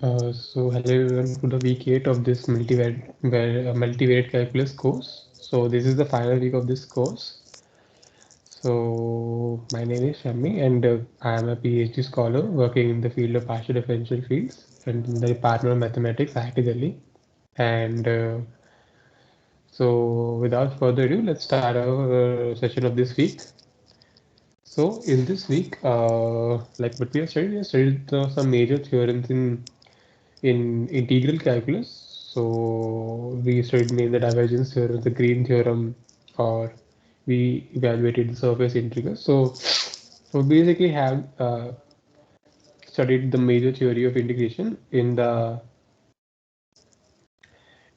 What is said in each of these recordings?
So hello everyone to the week 8 of this multivariate calculus course. So this is the final week of this course. So my name is Shami and I am a PhD scholar working in the field of partial differential fields and in the Department of Mathematics, IIT Delhi. And so without further ado, let's start our session of this week. So in this week, like what we have studied some major theorems in integral calculus. So we studied mainly the divergence theorem, the green theorem, or we evaluated the surface integrals. So basically have studied the major theory of integration in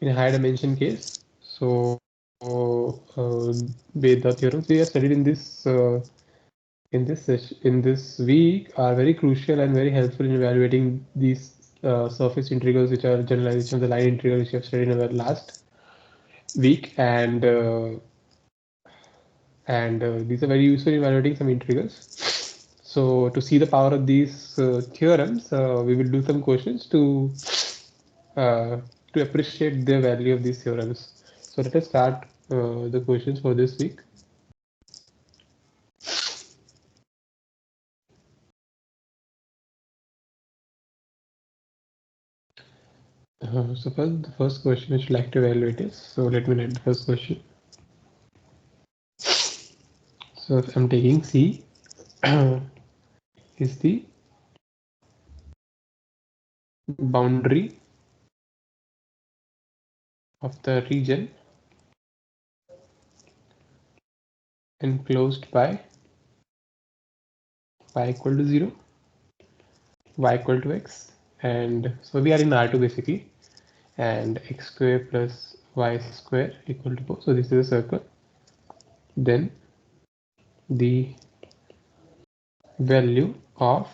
high dimension case. So with the theorems we have studied in this week are very crucial and very helpful in evaluating these surface integrals, which are generalization of the line integral, which we have studied in our last week, and these are very useful in evaluating some integrals. So to see the power of these theorems, we will do some questions uh, to appreciate the value of these theorems. So let us start the questions for this week. So the first question which I'd like to evaluate is, so let me write the first question. So if I'm taking C is the boundary of the region enclosed by y equal to 0, y equal to x, and so we are in R2 basically, and x square plus y square equal to 4. So this is a circle. Then the value of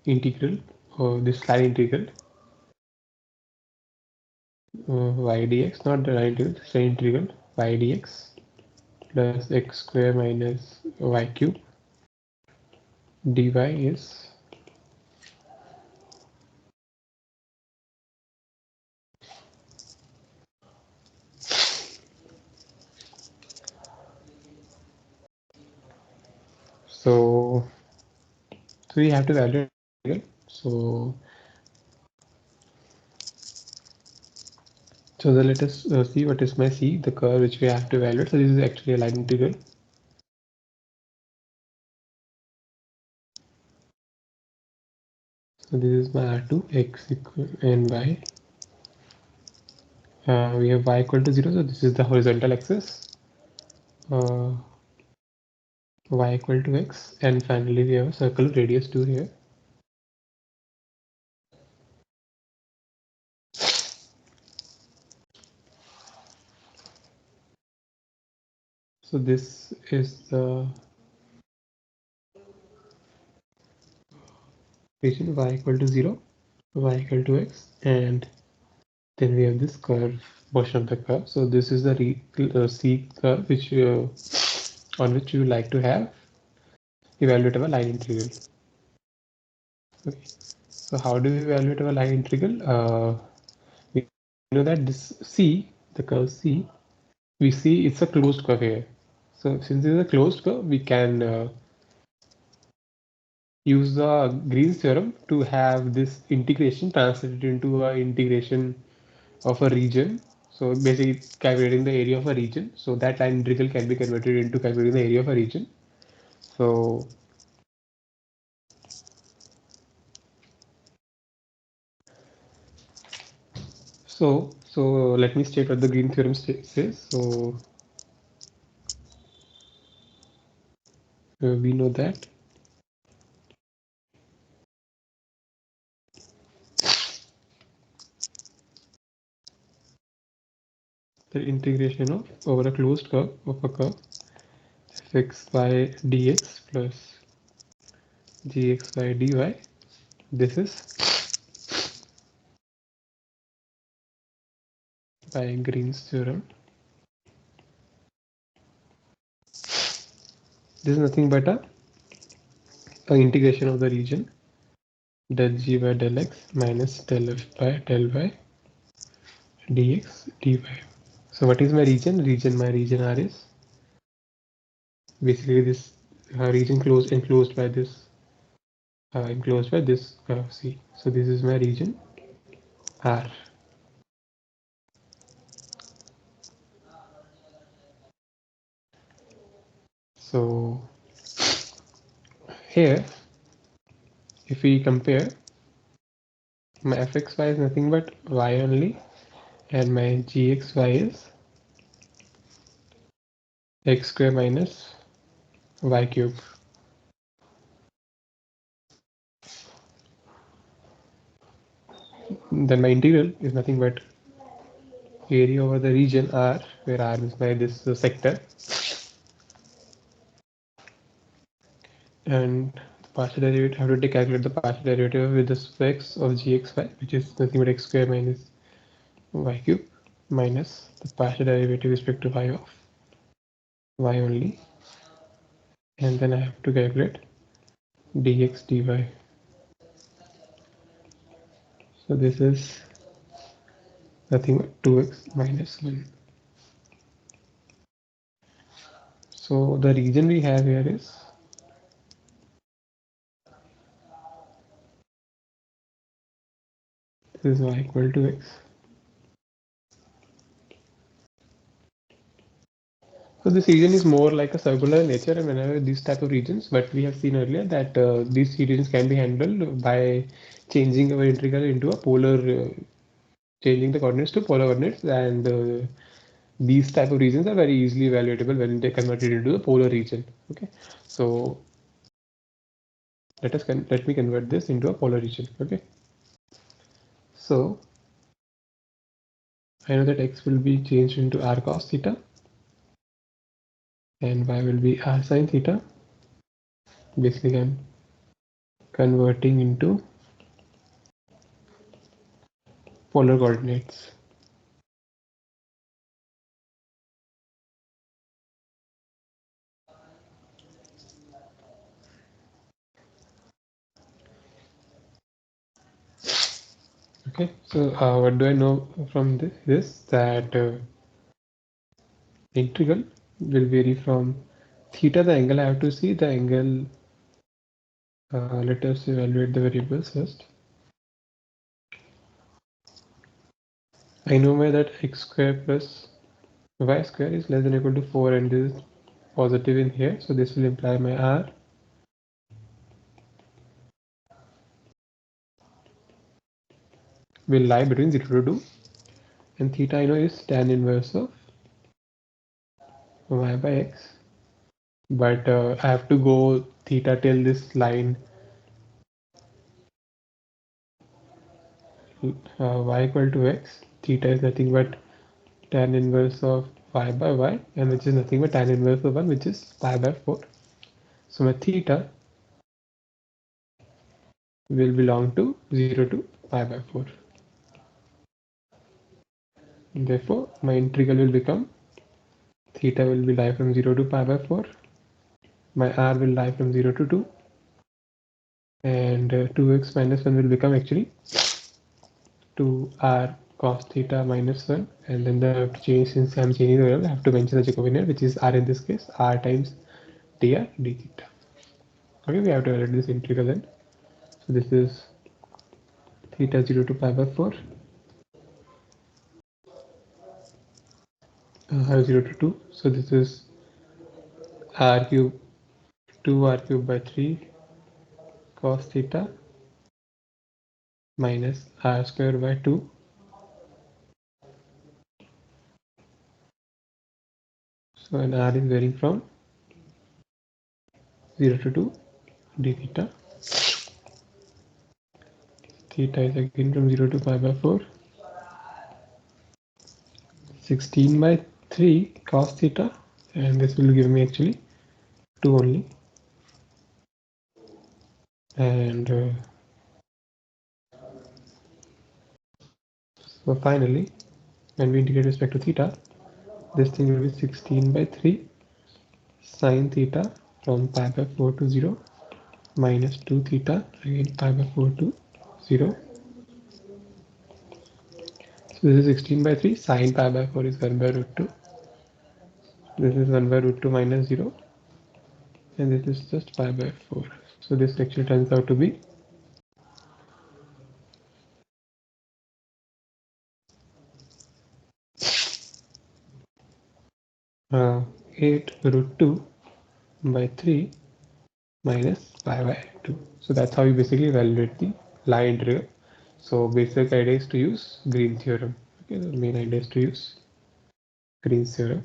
integral, or this line integral, y dx, not the line integral, just the integral y dx plus x square minus y cube dy is so we have to evaluate. So let us see what is my C, the curve which we have to evaluate. So this is actually a line integral. So this is my R2, x equal and y. We have y equal to 0, so this is the horizontal axis. Y equal to x, and finally we have a circle radius 2 here. So this is the region y equal to 0, y equal to x, and then we have this curve portion of the curve. So this is the C curve which on which you like to have evaluate our line integral. Okay. So how do we evaluate our line integral? We know that this C, the curve C, we see it's a closed curve here. So since it's a closed curve, we can use the Green's theorem to have this integration translated into an integration of a region. So basically calculating the area of a region. So that line integral can be converted into calculating the area of a region. So let me state what the Green theorem says. So we know that the integration of over a closed curve of a curve fx by dx plus gx by dy. This is by Green's theorem. This is nothing but a integration of the region del g by del x minus del f by del y dx dy. So what is my region? My region R is basically this region enclosed by this curve C. So this is my region R. So here, if we compare, my fxy is nothing but y only, and my gxy is x square minus y cube. Then my integral is nothing but area over the region R, where R is my this sector, and the partial derivative, I have to calculate the partial derivative with the x of gxy, which is nothing but x square minus y cube, minus the partial derivative with respect to y of y only, and then I have to calculate dx dy. So this is nothing but 2x minus 1. So the region we have here is this is y equal to x. So this region is more like a circular in nature, and whenever these type of regions, but we have seen earlier that these regions can be handled by changing our integral into a polar, changing the coordinates to polar coordinates, and these type of regions are very easily evaluatable when they converted into the polar region. Okay, so let me convert this into a polar region. Okay, so I know that x will be changed into r cos theta, and y will be r sin theta. Basically, I'm converting into polar coordinates. Okay, so what do I know from this that integral will vary from theta, the angle I have to see, the angle, let us evaluate the variables first. I know that x square plus y square is less than or equal to 4, and this is positive in here, so this will imply my r will lie between 0 to 2, and theta I know is tan inverse of y by x, but I have to go theta till this line y equal to x. Theta is nothing but tan inverse of y by y, and which is nothing but tan inverse of 1, which is pi by 4. So my theta will belong to 0 to pi by 4. And therefore, my integral will become theta will be lie from 0 to pi by 4. My r will lie from 0 to 2. And 2x minus 1 will become actually 2r cos theta minus 1. And then I have to change, since I'm changing the variable, I have to mention the Jacobian, which is r in this case, r times dr d theta. Okay, we have to write this integral then. So this is theta 0 to pi by 4, r 0 to 2. So this is r cube 2r cube by 3 cos theta minus r square by 2. So and r is varying from 0 to 2 d theta. Theta is again from 0 to pi by 4. 16 by 3 cos theta, and this will give me actually 2 only. And so finally, when we integrate respect to theta, this thing will be 16 by 3 sine theta from pi by 4 to 0 minus 2 theta, again pi by 4 to 0. So this is 16 by 3, sine pi by 4 is 1 by root 2. This is 1 by root 2 minus 0, and this is just pi by 4. So this actually turns out to be 8 root 2 by 3 minus pi by 2. So that's how you basically evaluate the line integral. So basic idea is to use Green's theorem. Okay, the main idea is to use Green's theorem.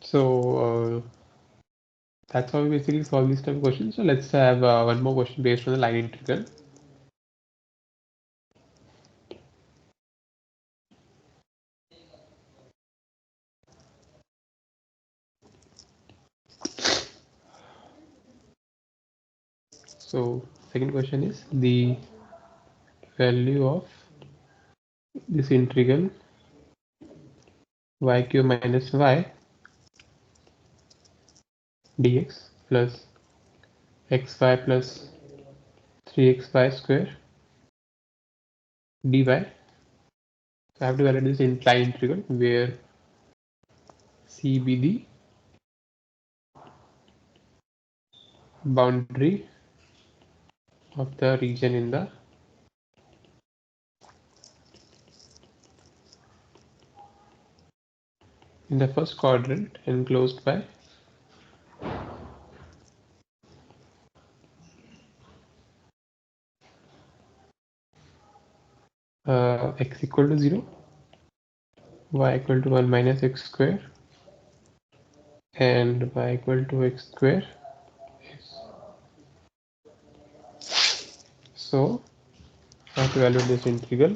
So that's how we basically solve these type of questions. So let's have one more question based on the line integral. So second question is the value of this integral y cube minus y dx plus xy plus 3xy square dy. So I have to evaluate this line integral where C be the boundary of the region in the first quadrant enclosed by x equal to 0, y equal to 1 minus x square, and y equal to x square. So I have to evaluate this integral.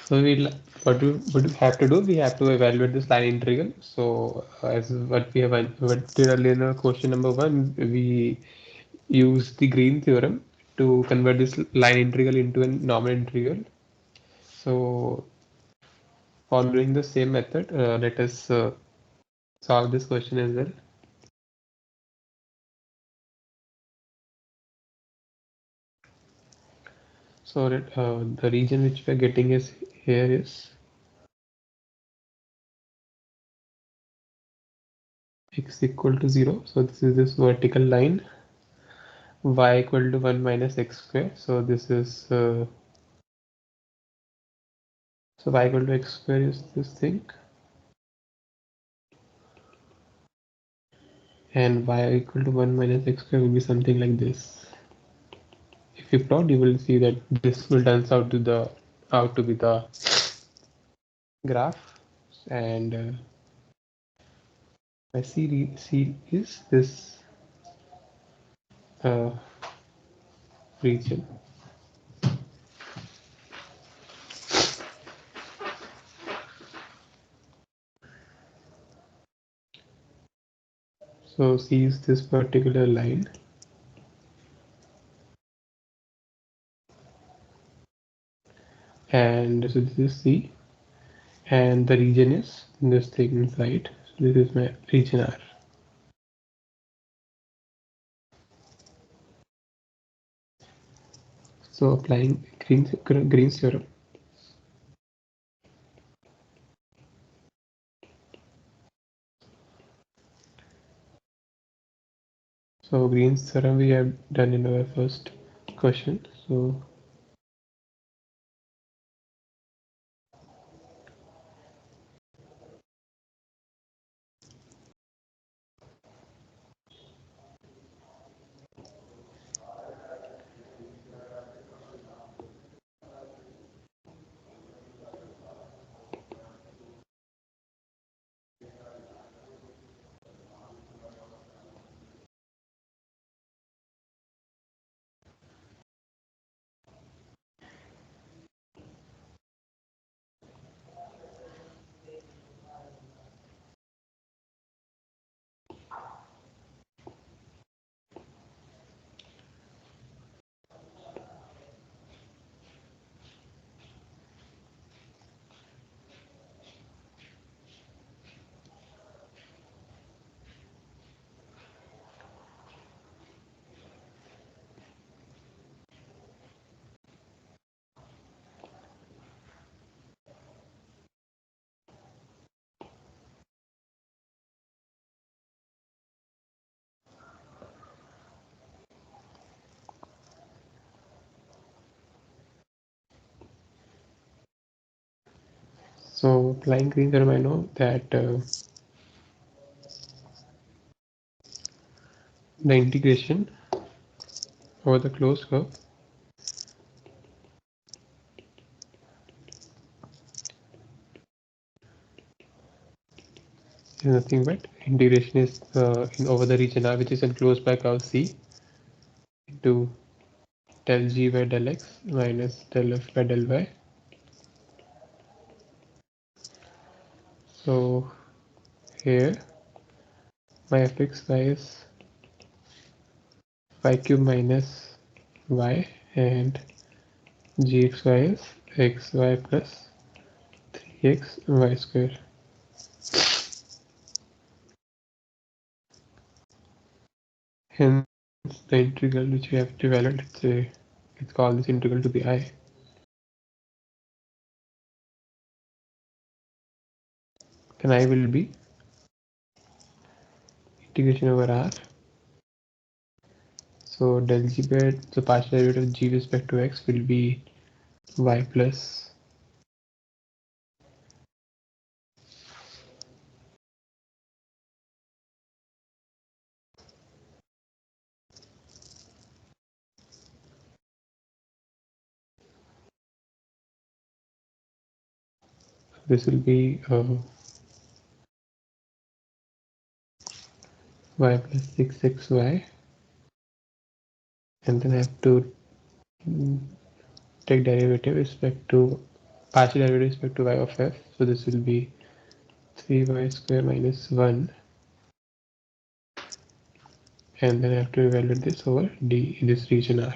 So what we have to do, we have to evaluate this line integral. So as what did earlier in our question number 1, we use the Green theorem to convert this line integral into a normal integral. So following the same method, let us solve this question as well. So the region which we are getting is here is x equal to 0. So this is this vertical line, y equal to 1 minus x square. So this is so y equal to x square is this thing, and y equal to 1 minus x square will be something like this. If you plot, you will see that this will turns out to be the graph, and my C is this uh, region. So C is this particular line, so this is C, and the region is this thing inside. So this is my region R. So applying Green's theorem. So Green's theorem we have done in our first question. So applying Green's theorem, I know that the integration over the closed curve is nothing but integration is over the region R, which is enclosed by curve C, into del G by del X minus del F by del Y. So here my fxy is y cube minus y, and gxy is xy plus 3x y square. Hence the integral which we have to evaluate, let's call this integral to be I. Then I will be integration over R. So del G by the partial derivative of G with respect to X will be y plus this will be y plus 6xy, and then I have to take derivative respect to partial derivative respect to y of f. So this will be 3y square minus 1, and then I have to evaluate this over D in this region R.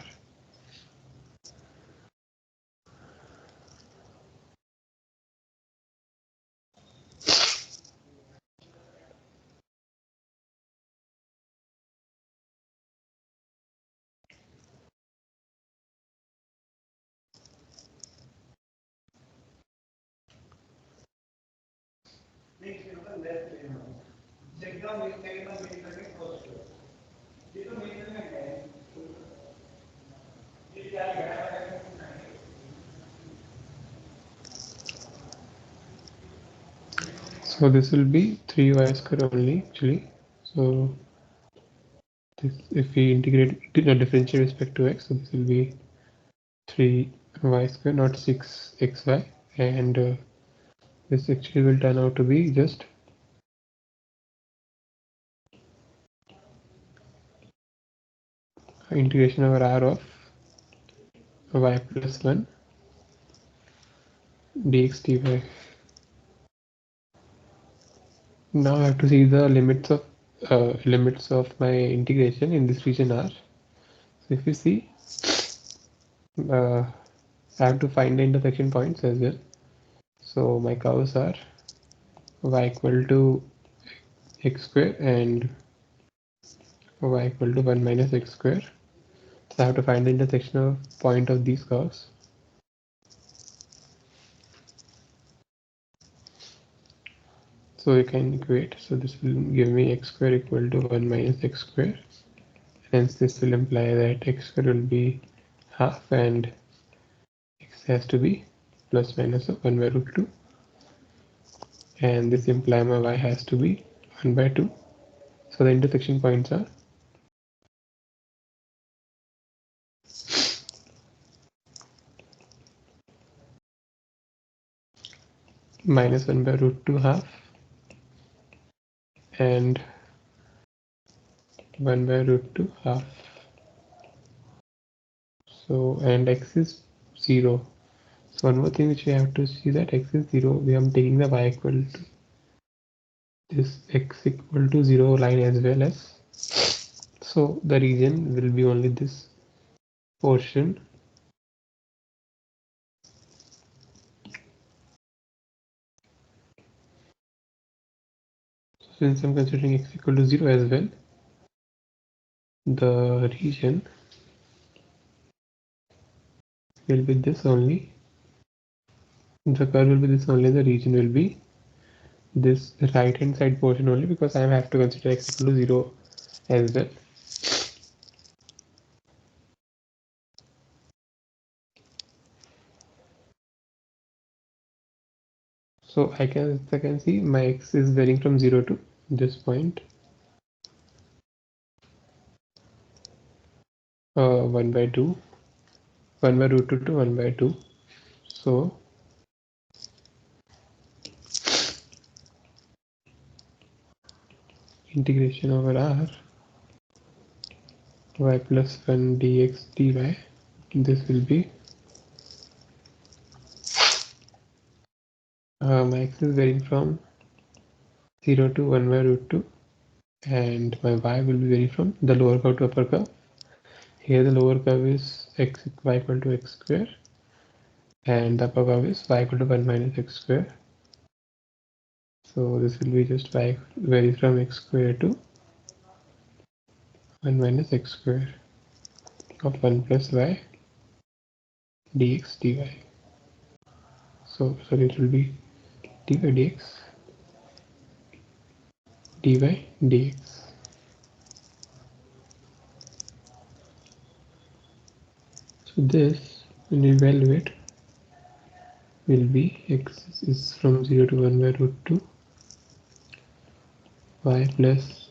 So this will be 3y square only actually. So this, if we integrate differentiate respect to x, so this will be 3y square, not 6xy, and this actually will turn out to be just integration over R of y plus 1 dx dy. Now I have to see the limits of my integration in this region R. So if you see, I have to find the intersection points as well. So my curves are y equal to x square and y equal to 1 minus x square. So I have to find the intersection of point of these curves. So you can equate. So this will give me x square equal to 1 minus x square. Hence this will imply that x square will be half and x has to be plus minus of 1 by root 2. And this implies my y has to be 1 by 2. So the intersection points are minus 1 by root 2 half and 1 by root 2 half. So and x is 0. So one more thing which we have to see, that x is 0, we are taking the y equal to this x equal to 0 line as well as. So the region will be only this portion. So since I'm considering x equal to 0 as well, the region will be this only. The curve will be this only, the region will be this right hand side portion only, because I have to consider x equal to 0 as well. So I can see my x is varying from 0 to this point, 1 by 2, 1 by root 2 to 1 by 2. So integration over r y plus 1 dx dy, this will be my x is varying from 0 to 1 by root 2, and my y will be varying from the lower curve to upper curve. Here the lower curve is y equal to x square, and the upper curve is y equal to 1 minus x square. So this will be just y varies from x square to 1 minus x square of 1 plus y dx dy. So it will be dy dx dy dx. So this, when you evaluate, will be x is from 0 to 1 by root 2 y plus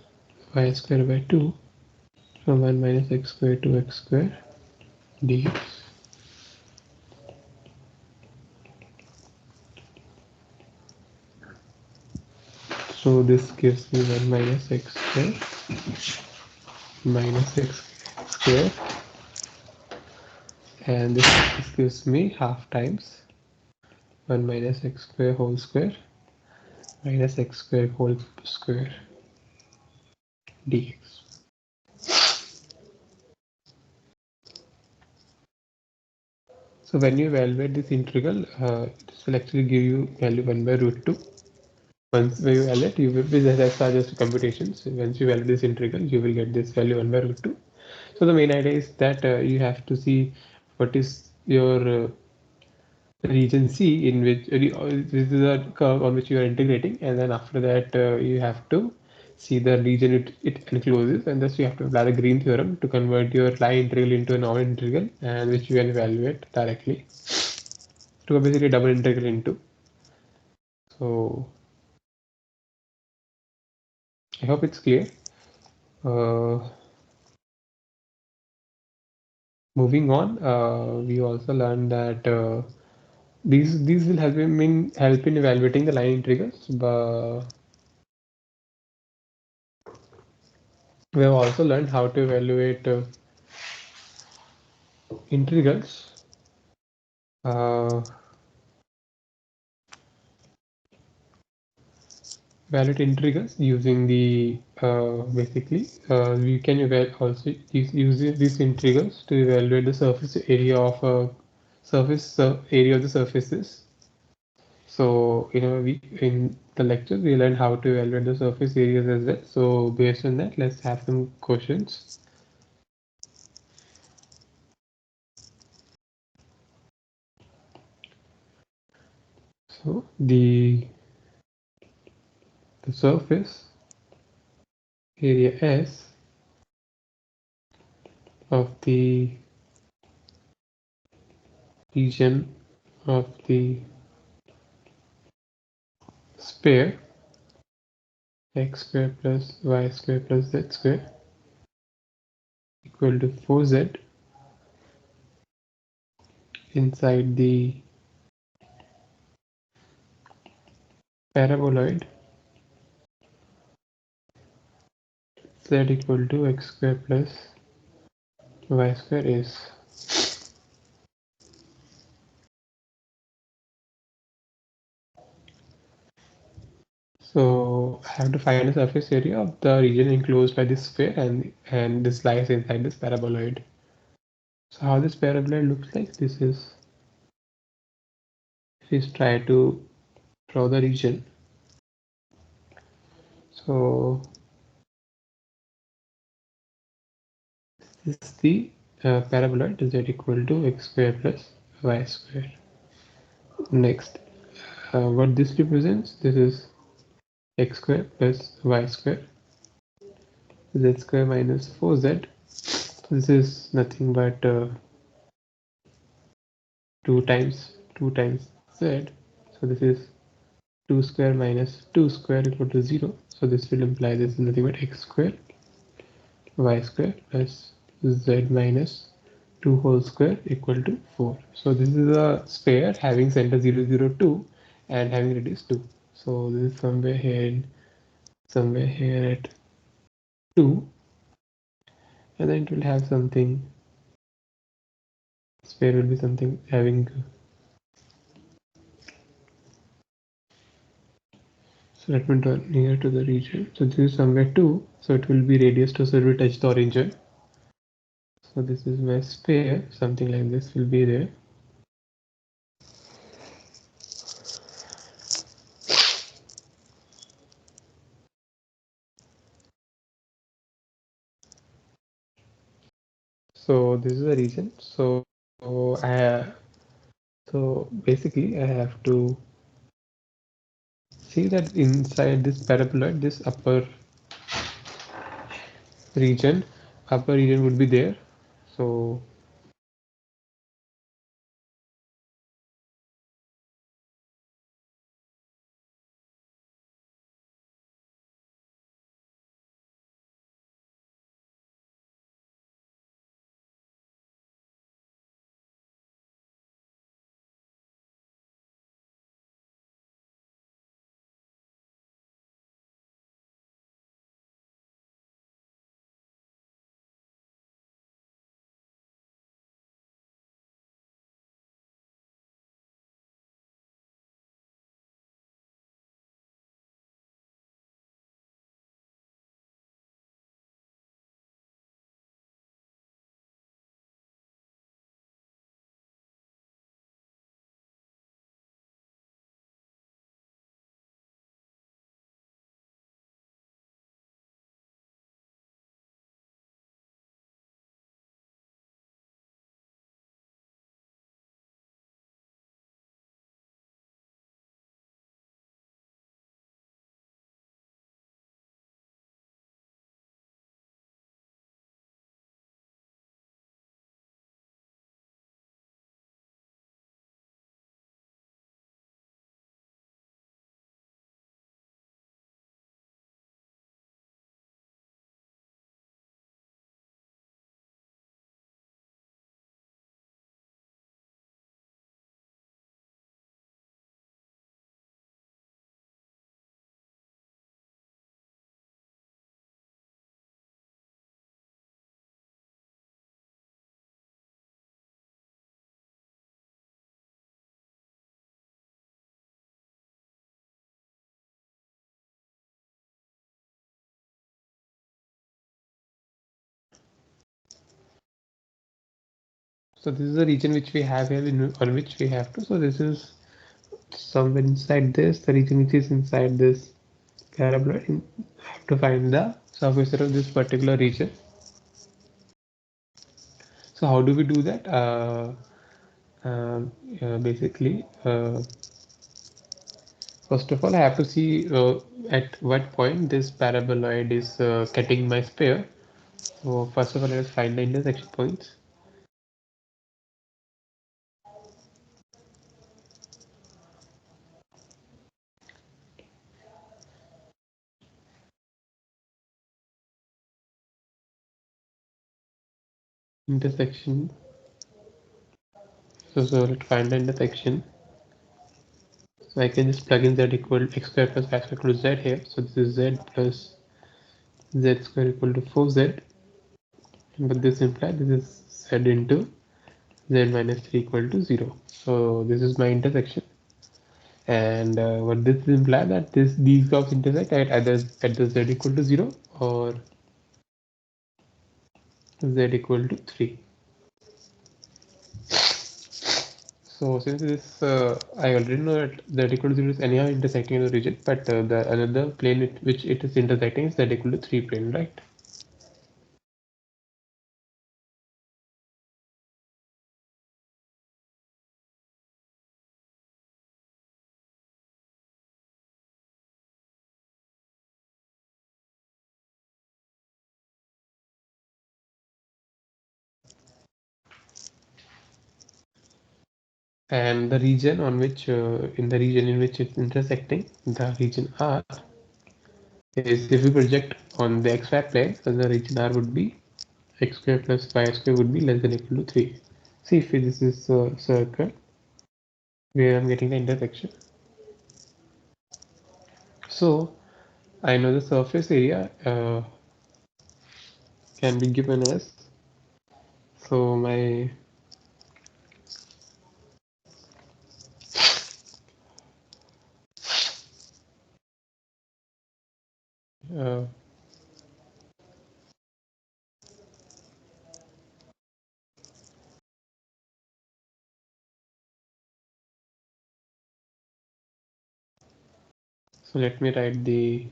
y square by 2 from 1 minus x square to x square dx. So this gives me 1 minus x square minus x square, and this gives me half times 1 minus x square whole square minus x square whole square dx. So when you evaluate this integral, this will actually give you value 1 by root 2. Once you evaluate, you will be just computations. Once you evaluate this integral, you will get this value 1 by root 2. So the main idea is that you have to see what is your region C in which this is a curve on which you are integrating, and then after that you have to see the region it encloses, and thus you have to apply the Green theorem to convert your line integral into a normal integral, and which you can evaluate directly to basically double integral into. So I hope it's clear. Moving on, we also learned that these will help in evaluating the line integrals, but we have also learned how to evaluate integrals. Evaluate integrals using the basically we can also use these integrals to evaluate the surface area of a area of the surfaces. So in the lecture we learned how to evaluate the surface areas as well. So based on that, let's have some questions. So the surface area S of the region of the sphere x square plus y square plus z square equal to 4z inside the paraboloid z equal to x square plus y square is. So I have to find the surface area of the region enclosed by this sphere and this lies inside this paraboloid. So how this paraboloid looks like, this is, please try to draw the region. So this is the paraboloid z equal to x square plus y square. Next, what this represents, this is x square plus y square, z square minus 4z. This is nothing but 2 times z. So this is 2 square minus 2 square equal to 0. So this will imply this is nothing but x square y square plus z minus 2 whole square equal to 4. So this is a sphere having center 0, 0, 2 and having radius 2. So this is somewhere here at 2, and then it will have something, sphere will be something having, so let me draw near to the region. So this is somewhere 2, so it will be radius 2, so it will touch the origin. So this is my sphere, something like this will be there. So this is the region. So basically I have to see that inside this paraboloid, this upper region would be there. So So this is the region which we have here on which we have to. So this is somewhere inside this, the region which is inside this parabola. I have to find the surface area of this particular region. So how do we do that? Basically, first of all, I have to see at what point this paraboloid is cutting my sphere. So first of all, let us find the intersection points. Intersection. So let's find the intersection. So I can just plug in z equal x square plus y square equal to z here. So this is z plus z square equal to 4z. But this implies this is z into z minus 3 equal to 0. So this is my intersection. And what this implies that these curves intersect at either at the z equal to 0 or z equal to 3. So since this I already know that z equal to 0 is anyhow intersecting in the region, but the another plane which it is intersecting is z equal to 3 plane, right? And the region on which in the region in which it's intersecting, the region R is, if we project on the xy plane, then the region R would be x square plus y square would be less than or equal to 3. See if this is a circle where I'm getting the intersection. So I know the surface area can be given as, so my uh, so let me write the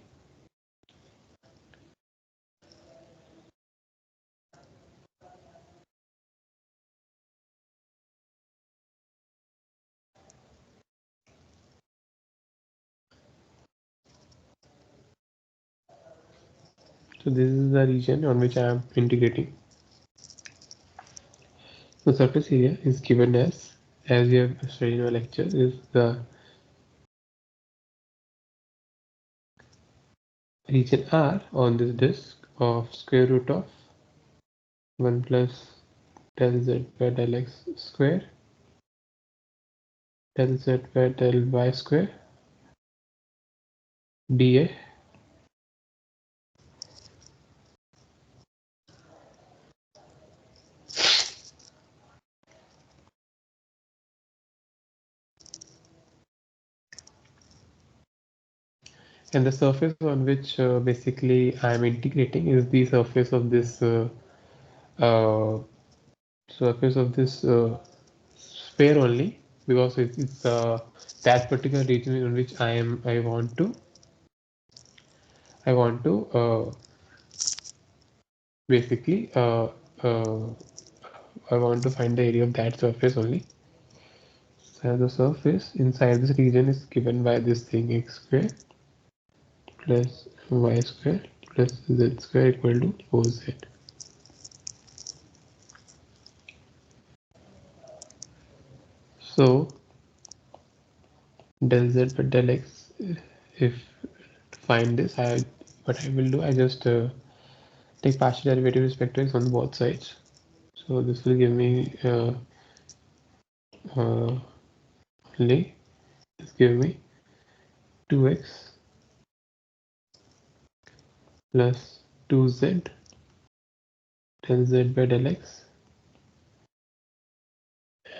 so this is the region on which I am integrating. The surface area is given as we have studied in our lecture, is the region R on this disk of square root of 1 plus del z by del x square del z by del y square dA. And the surface on which basically I am integrating is the surface of this uh, sphere only, because it's that particular region in which I want to basically I want to find the area of that surface only. So the surface inside this region is given by this thing x square plus y square plus z square equal to 4z. So del z by del x, if to find this, what I will do, I just take partial derivative with respect to x on both sides. So this will give me only this give me 2x plus 2z del z by del x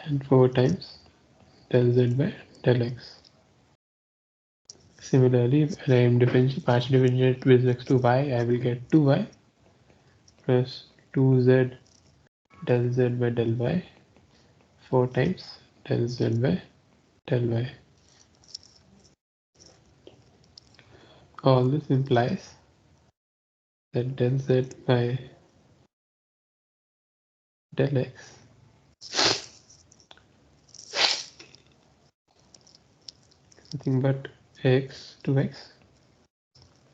and 4 times del z by del x. Similarly, if I am partial differentiate with respect to y, I will get 2y plus 2z del z by del y 4 times del z by del y. All this implies that del z by del x nothing but x to x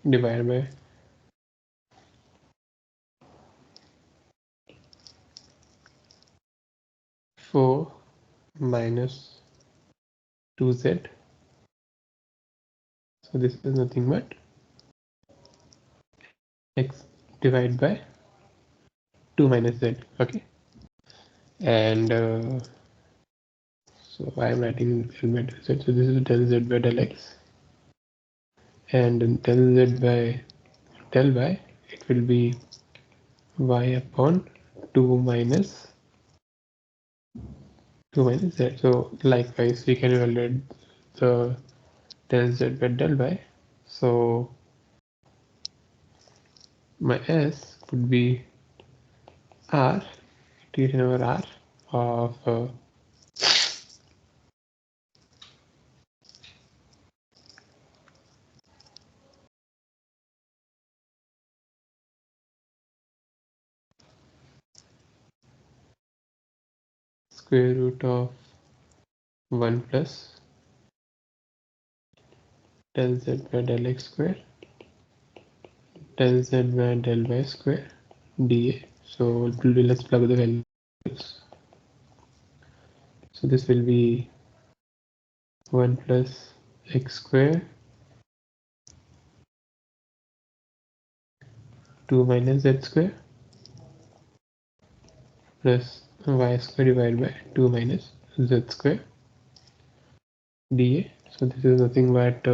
divided by 4 minus 2z. So this is nothing but x divided by 2 minus z. Okay, and so I am writing del by del z. So this is del z by del x, and del z by del y, it will be y upon 2 minus z. So likewise, we can evaluate the del z by del y. So my s would be r, integration over r of square root of 1 plus del z by del x square del z by del y square dA. So let's plug the values. So this will be 1 plus x square 2 minus z square plus y square divided by 2 minus z square dA. So this is nothing but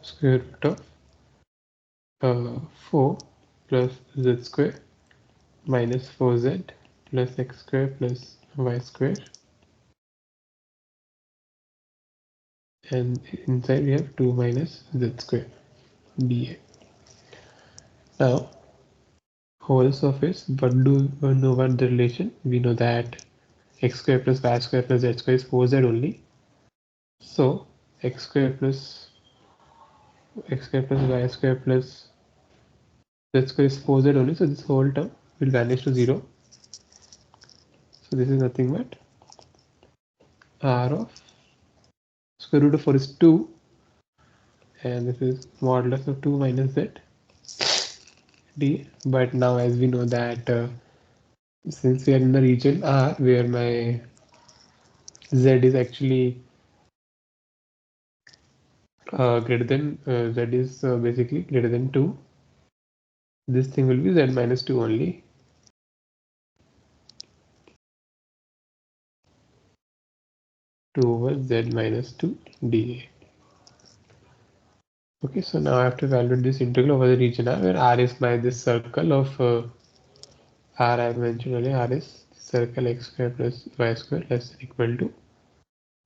square root of 4 plus z square minus 4z plus x square plus y square, and inside we have 2 minus z square dA. Now whole surface, but do we know what the relation? We know that x square plus y square plus z square is 4z only. So x square plus y square plus z square is 4z only. So this whole term will vanish to 0. So this is nothing but r of square root of 4 is 2, and this is modulus of 2 minus z d. But now as we know that since we are in the region R where my z is actually greater than z is basically greater than 2, this thing will be z minus 2 only. Over z minus 2 dA. Okay, so now I have to evaluate this integral over the region R, where R is by this circle of R I mentioned earlier. R is circle x square plus y square less than equal to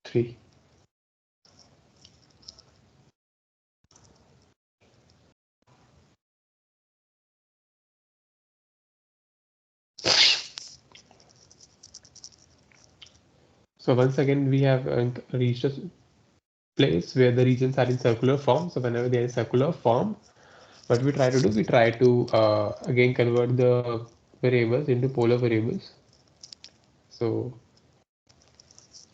3. So once again we have reached a place where the regions are in circular form. So whenever they are in circular form, what we try to do, we try to again convert the variables into polar variables. So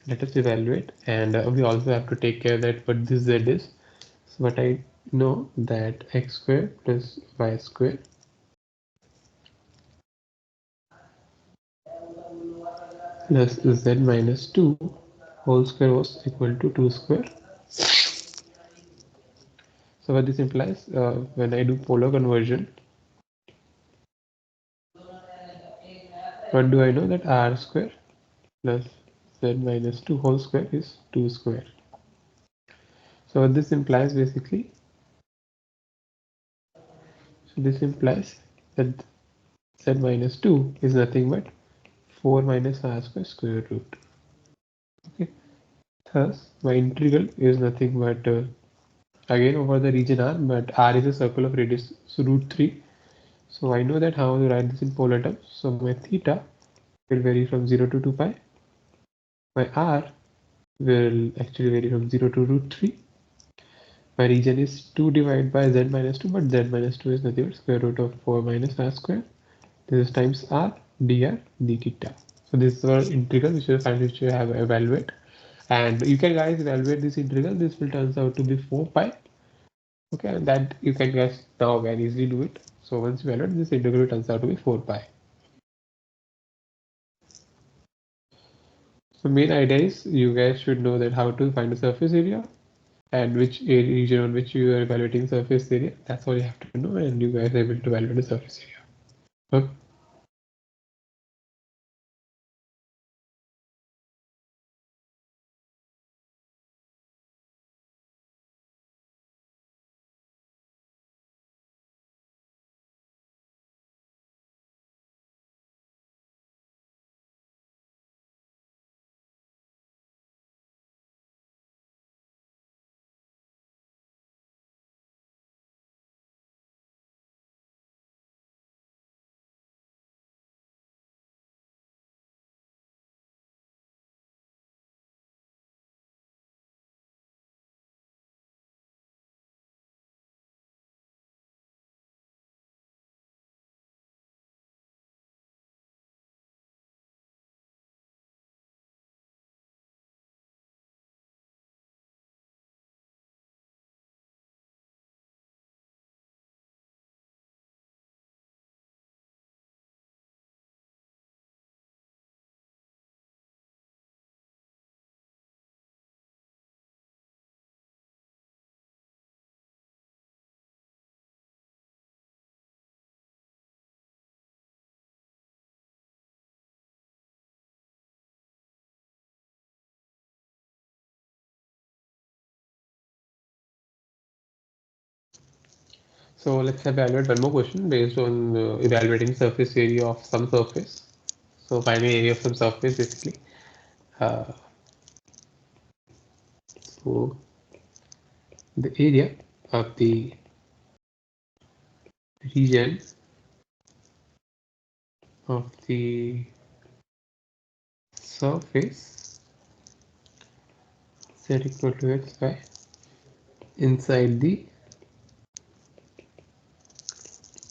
let us evaluate, and we also have to take care that what this z is. So what I know that x square plus y square plus z minus 2 whole square was equal to 2 square. So what this implies, when I do polar conversion, what do I know? That r square plus z minus 2 whole square is 2 square. So what this implies basically, so this implies that z minus 2 is nothing but 4 minus r square root. Okay, thus my integral is nothing but again over the region R, but R is a circle of radius root 3. So I know that how to write this in polar terms. So my theta will vary from 0 to 2 pi. My R will actually vary from 0 to root 3. My region is 2 divided by z minus 2, but z minus 2 is nothing but square root of 4 minus r square. This is times r dr d theta. So this is our integral which you find which you have evaluate. And you can guys evaluate this integral. This will turns out to be 4 pi. Okay, and that you can guys now very easily do it. So once you evaluate, this integral turns out to be 4 pi. So main idea is you guys should know that how to find the surface area and which region on which you are evaluating surface area. That's all you have to know, and you guys are able to evaluate the surface area. Okay. So let's evaluate one more question based on evaluating surface area of some surface. So finding area of some surface basically. So the area of the region of the surface z equal to xy inside the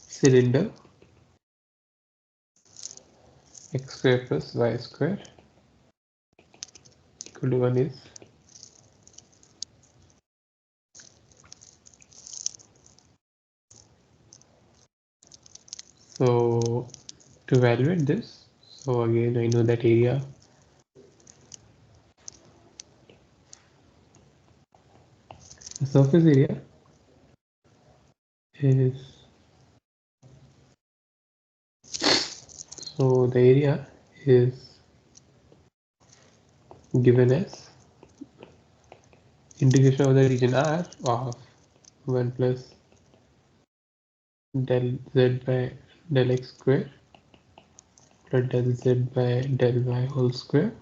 cylinder x square plus y square equal to 1 is. So to evaluate this, so again I know that area the surface area is, so the area is given as integration of the region R of 1 plus del z by del x square plus del z by del y whole square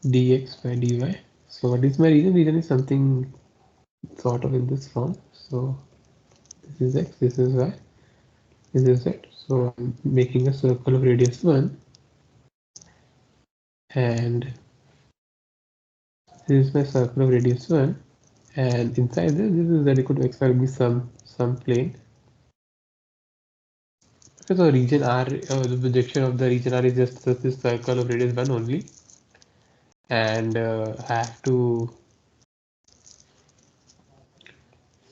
dx by dy. So what is my region? Region is something sort of in this form. So this is x, this is y, this is z. So I'm making a circle of radius 1, and this is my circle of radius 1, and inside this is z equal to x, will be some plane. Okay, so region R, the projection of the region R is just this circle of radius 1 only, and I have to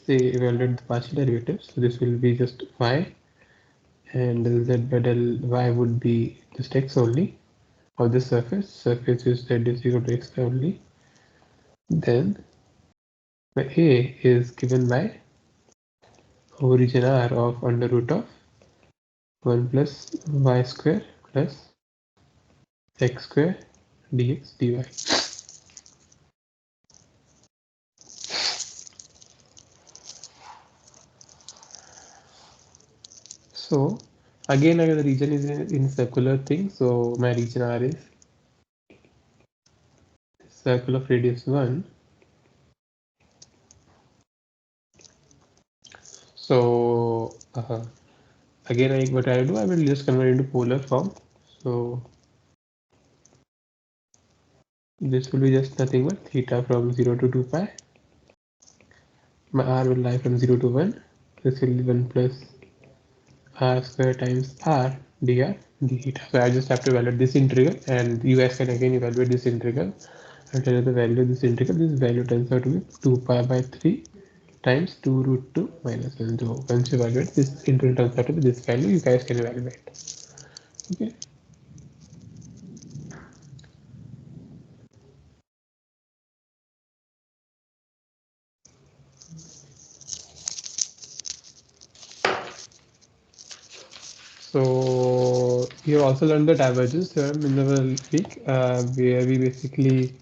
say evaluate the partial derivatives. So this will be just y, and z by del y would be just x only of this surface. Surface is z is equal to x only. Then my a is given by origin r of under root of 1 plus y square plus x square dx dy. So again the region is in circular thing, so my region R is circle of radius 1 So again, what I do, I will just convert into polar form. So this will be just nothing but theta from 0 to 2 pi. My r will lie from 0 to 1. This will be 1 plus r square times r dr d theta. So I just have to evaluate this integral, and you guys can again evaluate this integral. I'll tell you the value of this integral. This value turns out to be 2 pi by 3 times 2 root 2 minus 1. So once you evaluate, this integral turns out to be this value. You guys can evaluate. Okay. So you also learned the divergence theorem in the week, where we basically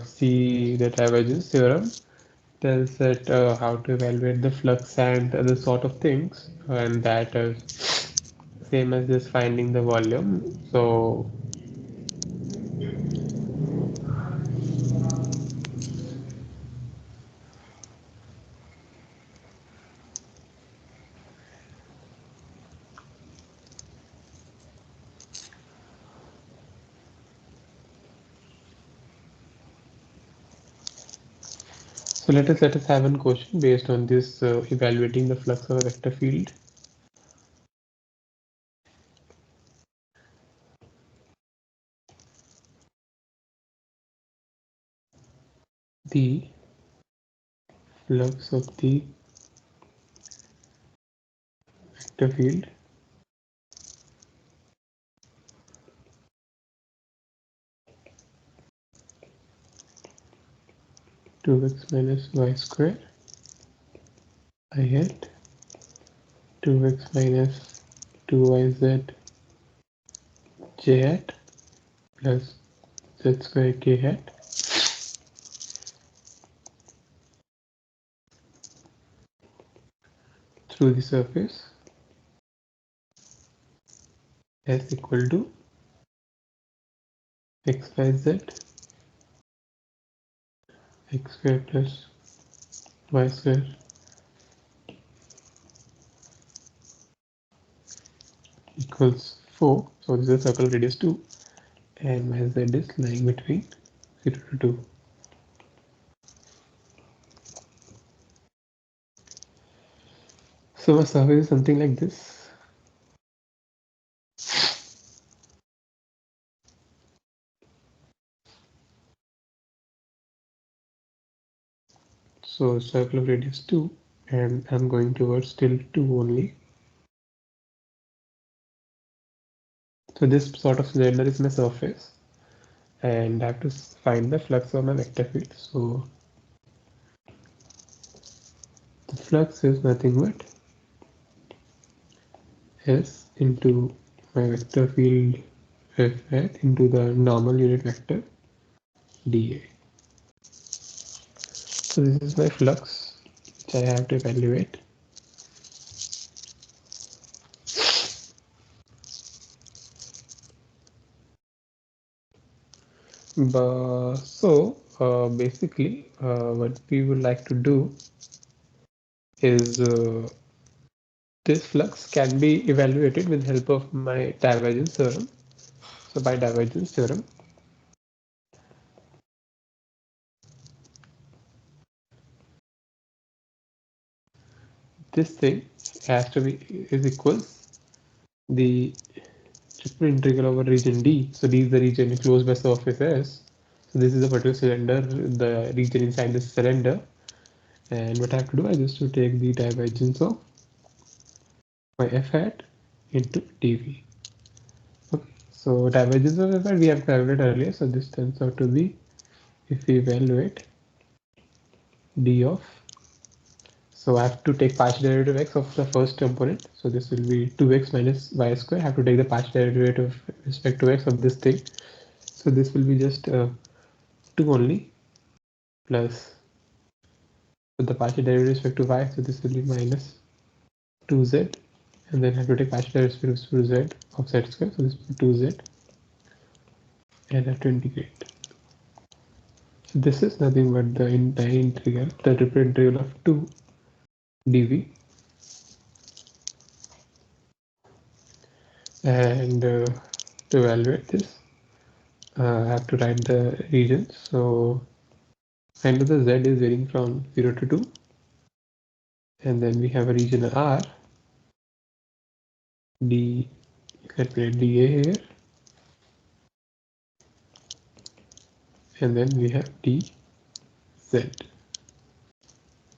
see the divergence theorem tells that how to evaluate the flux and other sort of things, and that is same as just finding the volume. So let us have one question based on this evaluating the flux of a vector field. The flux of the vector field to x minus y square I hat 2x minus 2yz j hat plus z square k hat through the surface is equal to x by z x square plus y square equals 4. So this is a circle radius 2, and my z is lying between 0 to 2. So my surface is something like this. So circle of radius 2, and I'm going towards still 2 only. So this sort of cylinder is my surface, and I have to find the flux of my vector field. So the flux is nothing but S into my vector field F hat into the normal unit vector dA. So this is my flux, which I have to evaluate. Basically, what we would like to do is this flux can be evaluated with the help of my divergence theorem. So by divergence theorem, this thing has to be is equal the triple integral over region D. So D is the region enclosed by surface S. So this is a particular cylinder, the region inside this cylinder. And what I have to do, I just to take the divergence of my f hat into dv. Okay, so divergence of f hat we have calculated earlier. So this turns out to be, if we evaluate d of, so I have to take partial derivative x of the first component. So this will be 2x minus y square. I have to take the partial derivative with respect to x of this thing. So this will be just 2 only, plus with the partial derivative with respect to y. So this will be minus 2z, and then I have to take partial derivative with respect to z of z square. So this will be 2z, and I have to integrate. this is nothing but the entire integral, the triple integral of 2 dv, and to evaluate this I have to write the regions. So I know the z is varying from 0 to 2, and then we have a region R, d, let me write dA here, and then we have dz.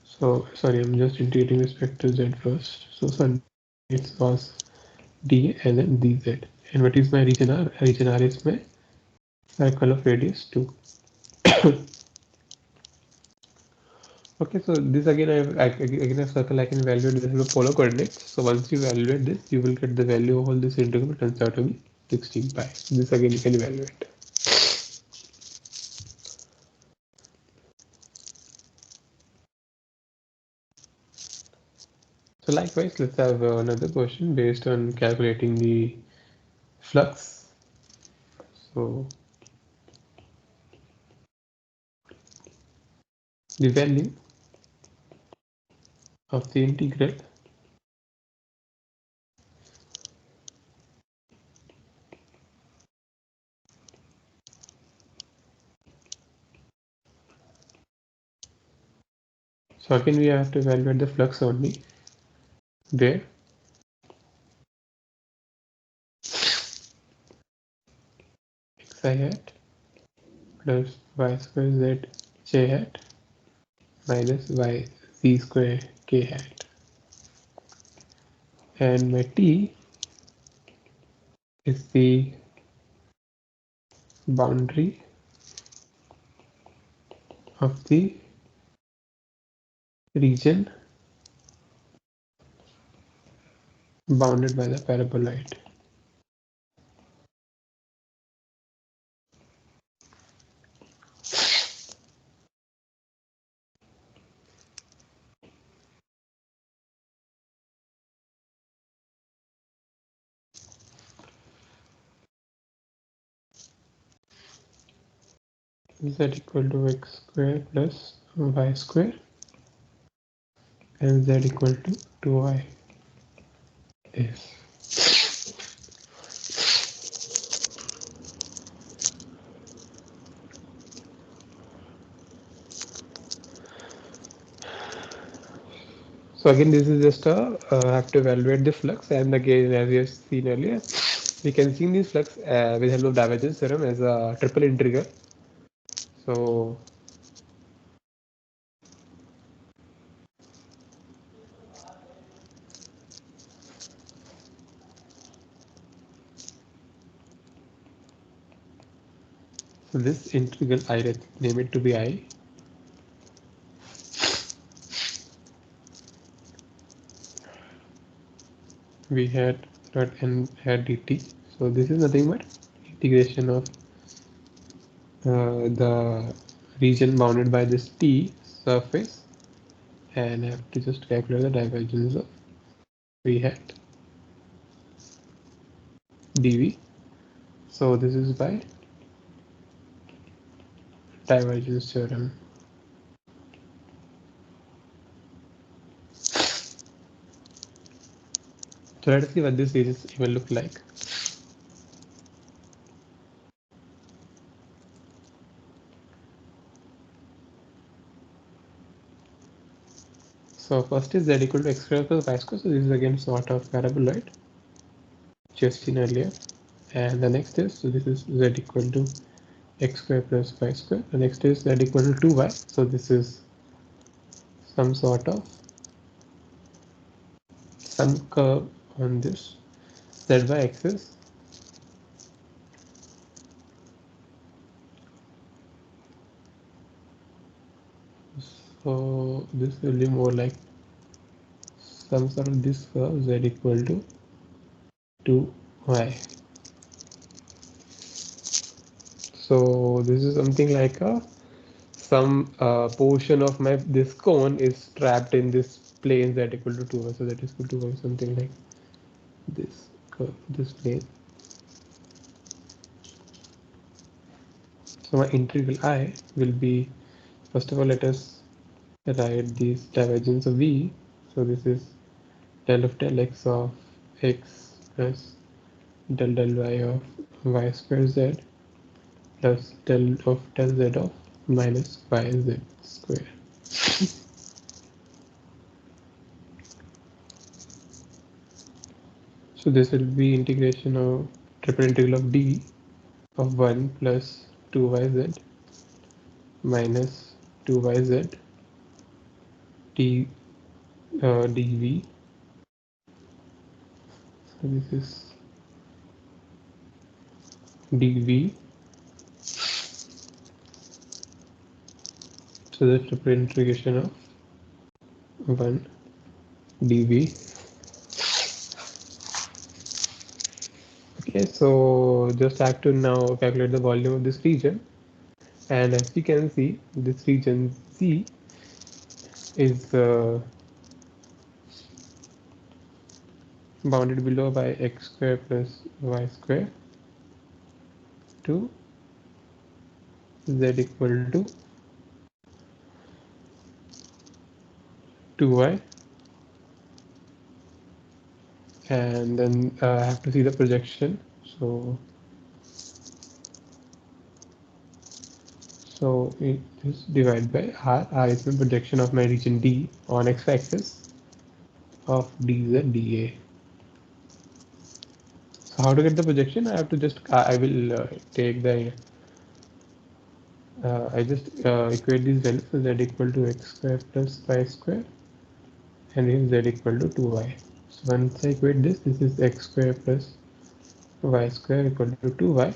So sorry, I'm just integrating respect to z first. So sorry, it was dA and then dz. And what is my region R? Region R is my circle of radius 2. Okay, so this again, again a circle I can evaluate this with polar coordinates. So once you evaluate this, you will get the value of all this integral turns out to be 16 pi. This again you can evaluate. So likewise, let's have another question based on calculating the flux. So the value of the integral so again we have to evaluate the flux only there. Xi hat plus y square z j hat minus y z square k hat, and my t is the boundary of the region bounded by the paraboloid. Z equal to x square plus y square and z equal to 2y is. So again, this is just a have to evaluate the flux, and again, as we have seen earlier, we can see this flux with help of divergence theorem as a triple integral. So this integral I, let's name it to be I. We had dot n had dt. So this is nothing but integration of the region bounded by this T surface, and I have to just calculate the divergence of V hat dV. So this is by divergence theorem. So let's see what this series will look like. So first is z equal to x square plus y square. So this is again sort of paraboloid, just seen earlier. And the next is, so this is z equal to x square plus y square. The next is z equal to 2y. So this is some sort of some curve on this zy axis. So this will be more like some sort of this curve z equal to 2y. So this is something like a some portion of my this cone is trapped in this plane z equal to 2y. So that is equal to something like this curve, this plane. So my integral I will be, first of all, let us write this divergence of V. So this is del of del x of x plus del y of y square z plus del of del z of minus y z square. So this will be integration of triple integral of d of 1 plus 2yz minus 2yz d dv. So this is dv. So the triple integration of 1 dv. Okay, so just have to now calculate the volume of this region, and as you can see, this region C is bounded below by x square plus y square to z equal to 2y, and then I have to see the projection. So it is divided by r. R is the projection of my region D on x-axis of dz dA. So how to get the projection? I have to just I will take the I just equate these values. So z equal to x square plus y square, and here z equal to 2y. So once I equate this, this is x square plus y square equal to 2y,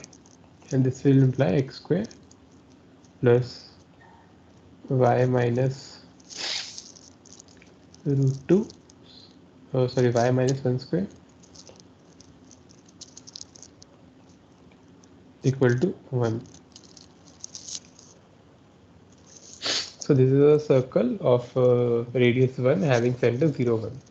and this will imply x square plus y minus root 2, oh sorry, y minus 1 square equal to 1. So this is a circle of radius 1 having center 0, 1.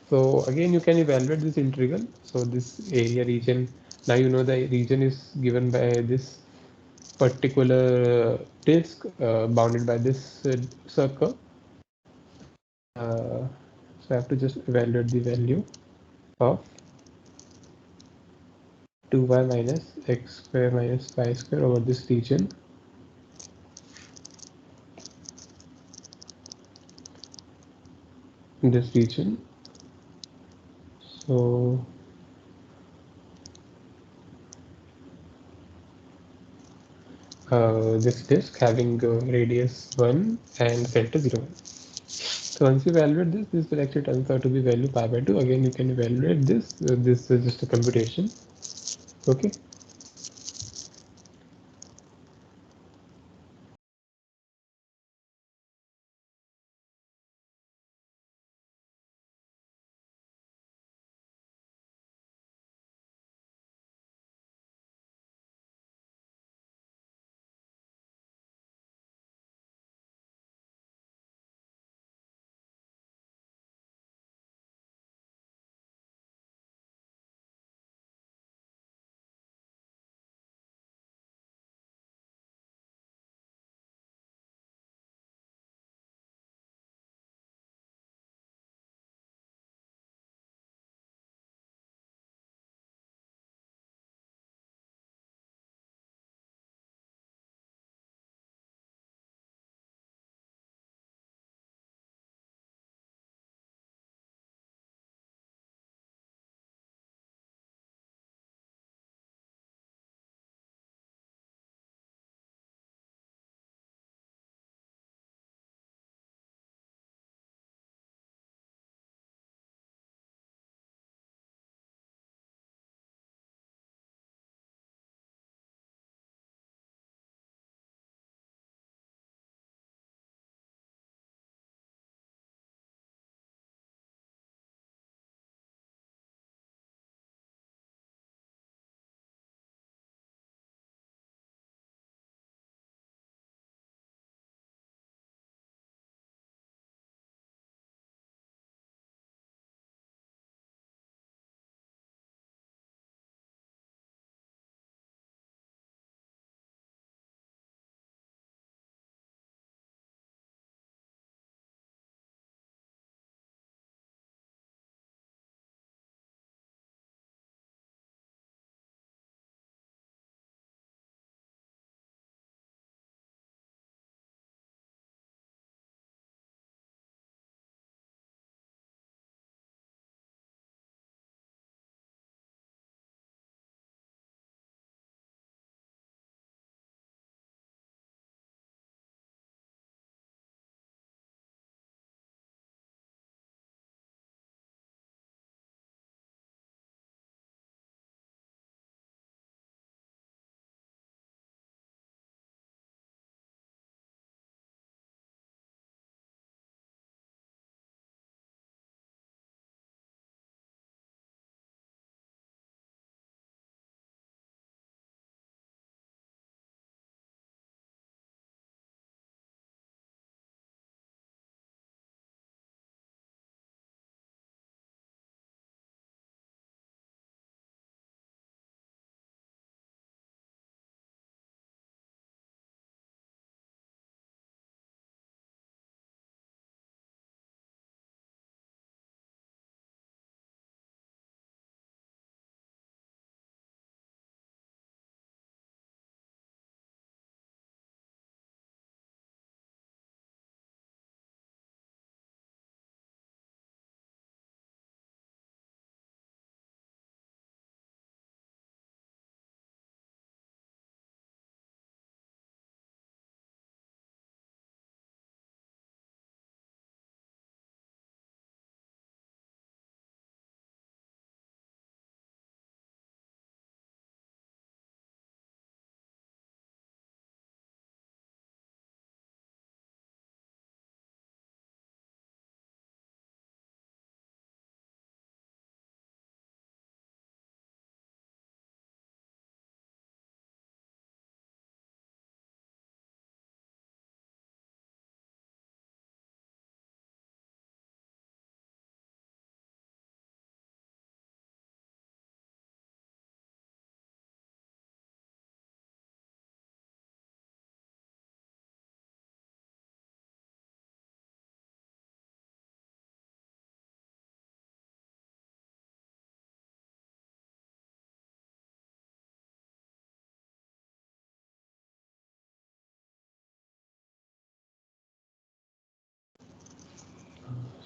So again, you can evaluate this integral. So this area region, now you know the region is given by this particular disk bounded by this circle. So I have to just evaluate the value of 2y minus x square minus y square over this region. In this region. So this disk having radius 1 and center 0. So once you evaluate this, this will actually turns out to be value pi by 2. Again, you can evaluate this. This is just a computation. Okay.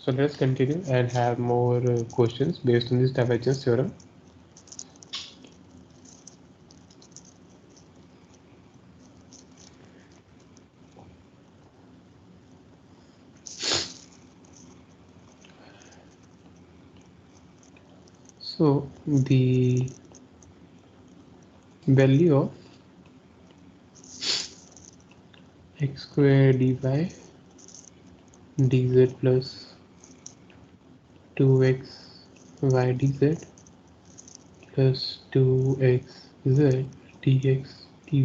So let's continue and have more questions based on this divergence theorem. So the value of x square dy dz plus 2x y dz plus 2x z dx dy,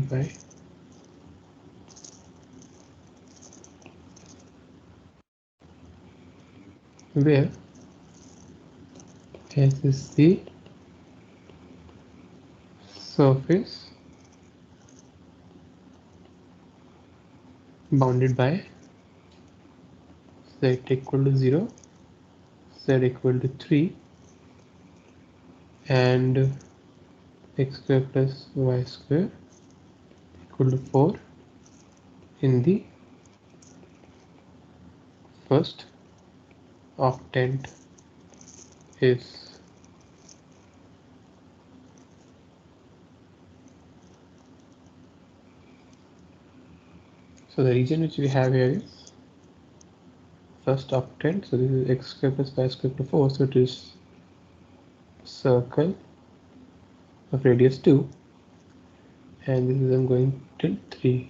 where S is the surface bounded by z equal to 0, z equal to 3, and x square plus y square equal to 4 in the first octant is. So the region which we have here is first octant. So this is x square plus y square to 4. So it is circle of radius 2, and this is I'm going till 3.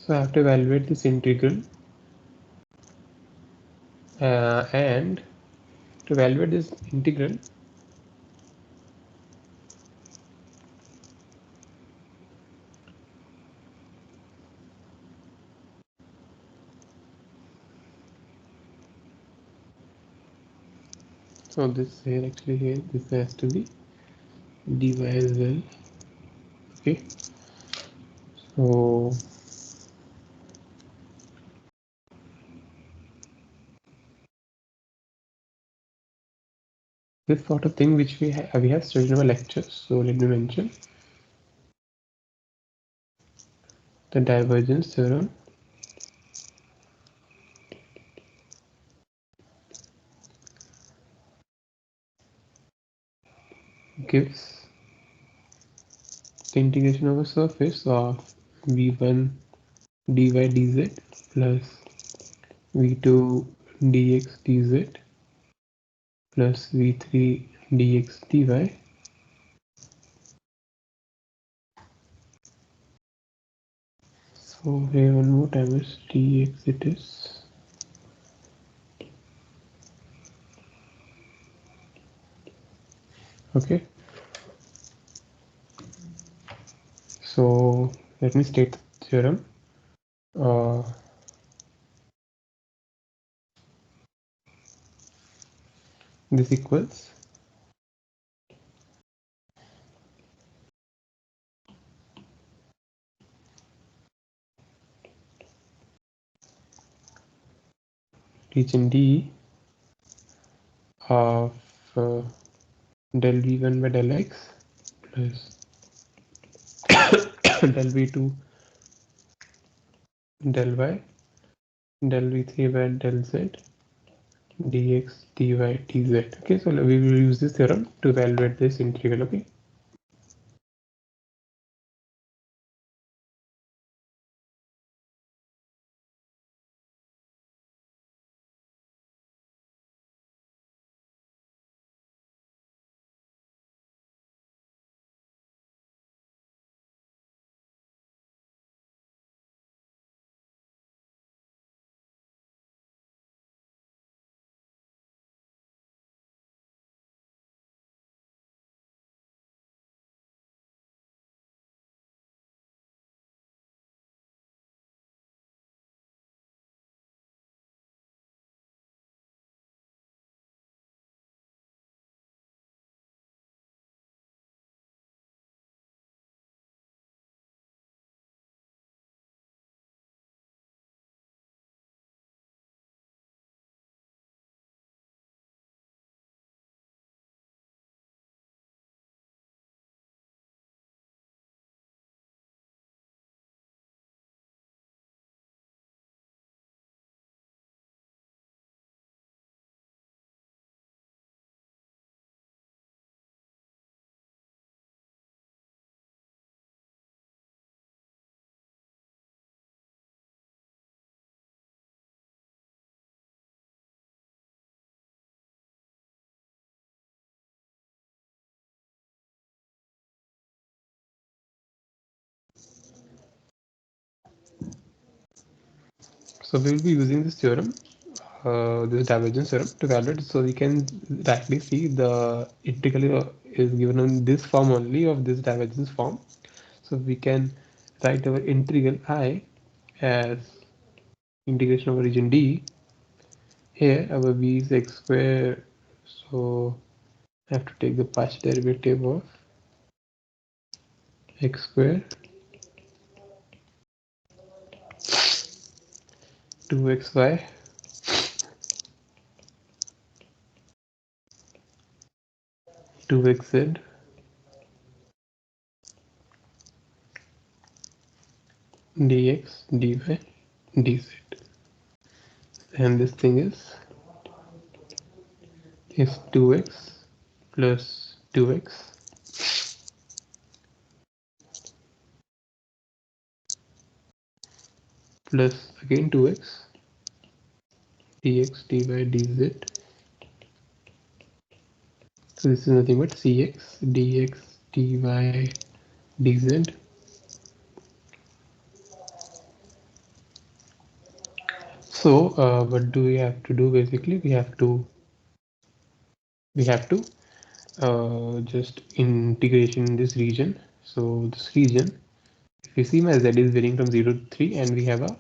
So I have to evaluate this integral, and to evaluate this integral, so this here actually here this has to be dy as well. Okay, so this sort of thing which we have studied in our lectures. So let me mention the divergence theorem gives the integration of a surface of v1 dy dz plus v2 dx dz plus v3 dx dy. So here one more time is dx it is. Okay, so let me state the theorem. This equals region D of del v1 by del x plus del v2 del y del v3 by del z dx dy dz. Okay, so we will use this theorem to evaluate this integral. Okay, So we will be using this theorem, this divergence theorem, to evaluate. So we can directly see the integral is given in this form only, of this divergence form. So we can write our integral I as integration over region D. Here our v is x square, so I have to take the partial derivative of x square 2xy 2xz dx dy dz, and this thing is 2x plus 2x plus again 2x dx dy dz. So this is nothing but cx dx dy dz. So what do we have to do? Basically we have to just integration in this region. So this region, if you see, my z is varying from 0 to 3, and we have a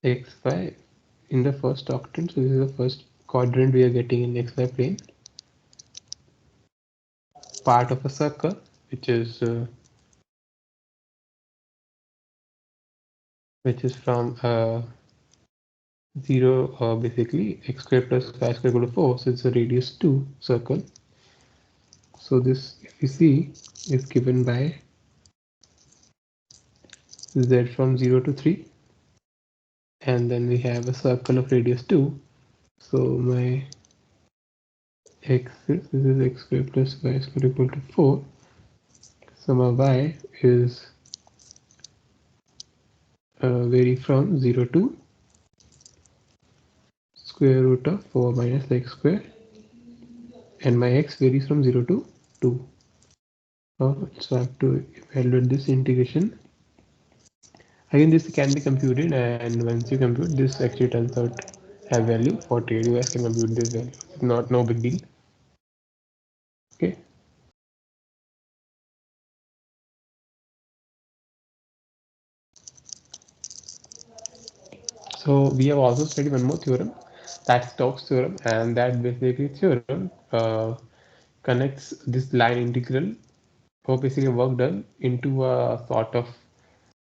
xy in the first octant. So this is the first quadrant we are getting in xy plane, part of a circle, which is from 0, basically x square plus y square equal to 4. So it's a radius 2 circle. So this, if you see, is given by z from 0 to 3, and then we have a circle of radius 2. So my x, this is x square plus y square equal to 4. So my y is vary from 0 to square root of 4 minus x square, and my x varies from 0 to 2. So I have to evaluate this integration. Again, this can be computed, and once you compute this, actually turns out have value 48. You guys can compute this value. It's not no big deal. Okay. So we have also studied one more theorem, that's Stokes theorem, and that basically theorem connects this line integral, or basically work done, into a sort of,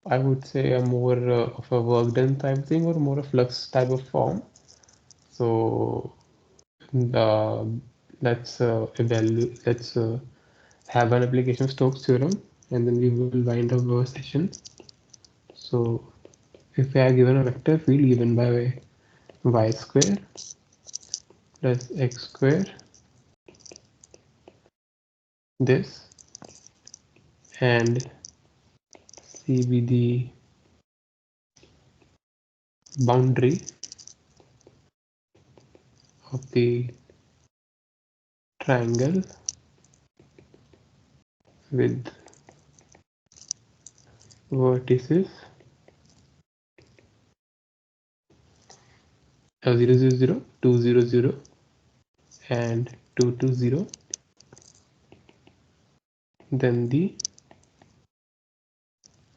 I would say, a more of a work done type thing, or more a flux type of form. So let's evaluate. Let's have an application of Stokes theorem, and then we will wind up our session. So if I are given a vector field given by y square plus x square, this, and C be the boundary of the triangle with vertices 0 0 0 2 0 0 and 2 2 0, then the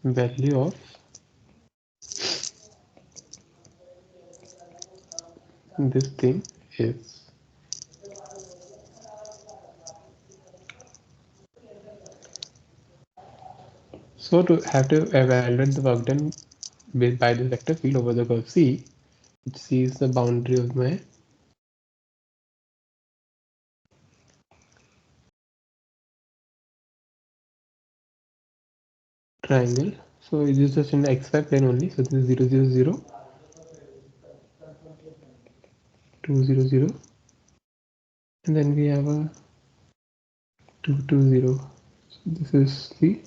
value of this thing is. So to have to evaluate the work done by the vector field over the curve C, which C is the boundary of my triangle. So it is just in the xy plane only. So this is 0 0 0 2 0 0, and then we have a 2 2 0. So this is the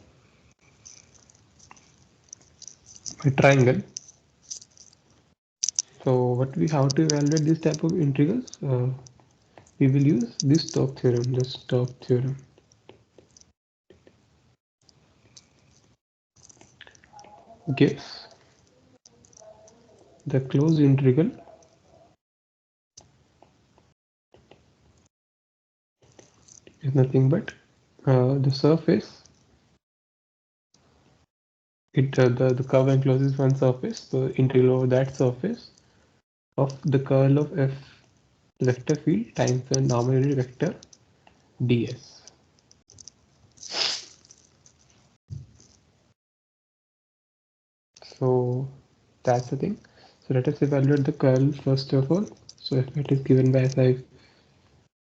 my triangle. So how to evaluate this type of integrals? We will use this Stokes theorem. The Stokes theorem gives the closed integral is nothing but the surface. The curve encloses one surface, so integral over that surface of the curl of f vector field times the normal unit vector ds. So that's the thing. So let us evaluate the curl first of all. So if it is given by, as I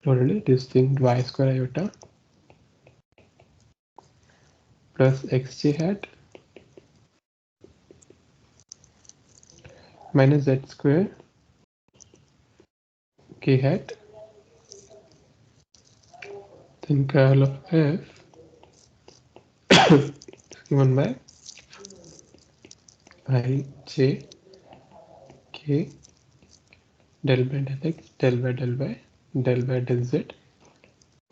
already, this thing y square iota plus xj hat minus z square k hat, then curl of f is given by I j k del by del x del by del y del by del z